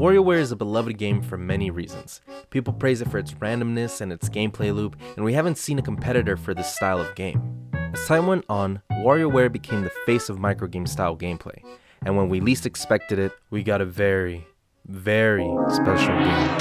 Warioware is a beloved game for many reasons. People praise it for its randomness and its gameplay loop, and we haven't seen a competitor for this style of game. As time went on, Warioware became the face of microgame style gameplay, and when we least expected it, we got a very, very special game.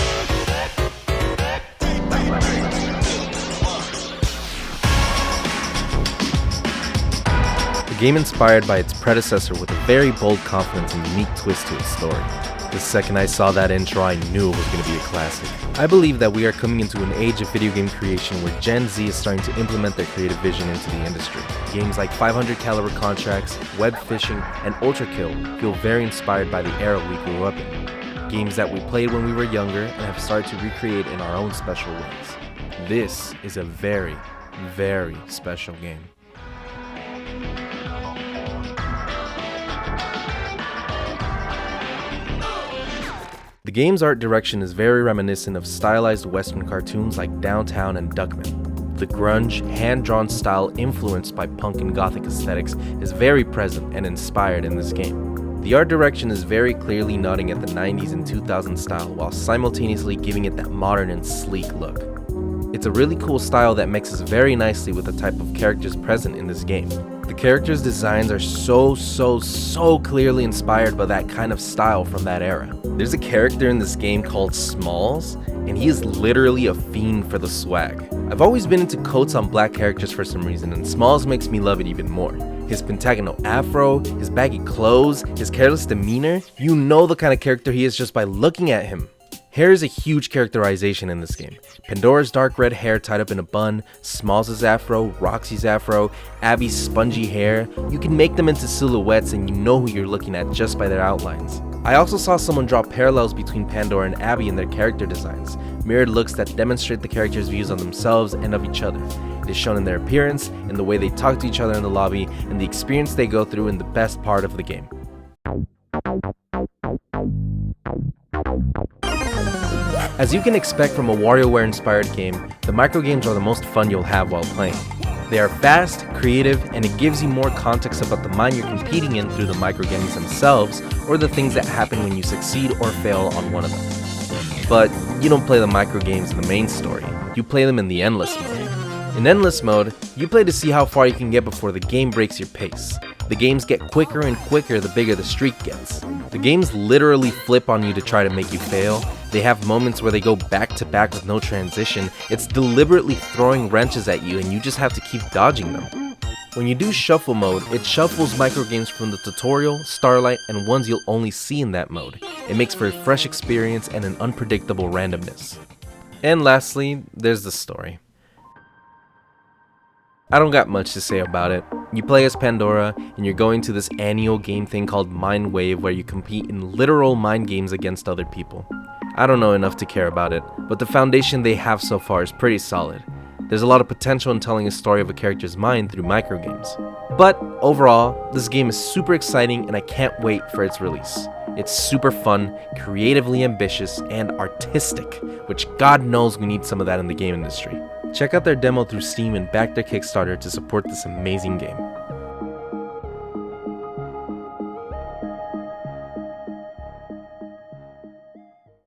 A game inspired by its predecessor with a very bold confidence and unique twist to its story. The second I saw that intro, I knew it was going to be a classic. I believe that we are coming into an age of video game creation where Gen Z is starting to implement their creative vision into the industry. Games like 500 caliber contracts, web fishing, and Ultra Kill feel very inspired by the era we grew up in. Games that we played when we were younger and have started to recreate in our own special ways. This is a very, very special game. The game's art direction is very reminiscent of stylized Western cartoons like Downtown and Duckman. The grunge, hand-drawn style influenced by punk and gothic aesthetics is very present and inspired in this game. The art direction is very clearly nodding at the 90s and 2000s style while simultaneously giving it that modern and sleek look. It's a really cool style that mixes very nicely with the type of characters present in this game. The characters' designs are so clearly inspired by that kind of style from that era. There's a character in this game called Smalls, and he is literally a fiend for the swag. I've always been into coats on black characters for some reason, and Smalls makes me love it even more. His pentagonal afro, his baggy clothes, his careless demeanor, you know the kind of character he is just by looking at him. Hair is a huge characterization in this game. Pandora's dark red hair tied up in a bun, Smalls' afro, Roxy's afro, Abby's spongy hair. You can make them into silhouettes and you know who you're looking at just by their outlines. I also saw someone draw parallels between Pandora and Abby in their character designs, mirrored looks that demonstrate the characters' views on themselves and of each other. It is shown in their appearance, in the way they talk to each other in the lobby, and the experience they go through in the best part of the game. As you can expect from a WarioWare-inspired game, the microgames are the most fun you'll have while playing. They are fast, creative, and it gives you more context about the mind you're competing in through the microgames themselves, or the things that happen when you succeed or fail on one of them. But you don't play the microgames in the main story, you play them in the Endless mode. In Endless mode, you play to see how far you can get before the game breaks your pace. The games get quicker and quicker the bigger the streak gets. The games literally flip on you to try to make you fail. They have moments where they go back to back with no transition. It's deliberately throwing wrenches at you and you just have to keep dodging them. When you do shuffle mode, it shuffles microgames from the tutorial, Starlight, and ones you'll only see in that mode. It makes for a fresh experience and an unpredictable randomness. And lastly, there's the story. I don't got much to say about it. You play as Pandora, and you're going to this annual game thing called Mindwave where you compete in literal mind games against other people. I don't know enough to care about it, but the foundation they have so far is pretty solid. There's a lot of potential in telling a story of a character's mind through microgames. But overall, this game is super exciting and I can't wait for its release. It's super fun, creatively ambitious, and artistic, which God knows we need some of that in the game industry. Check out their demo through Steam and back their Kickstarter to support this amazing game.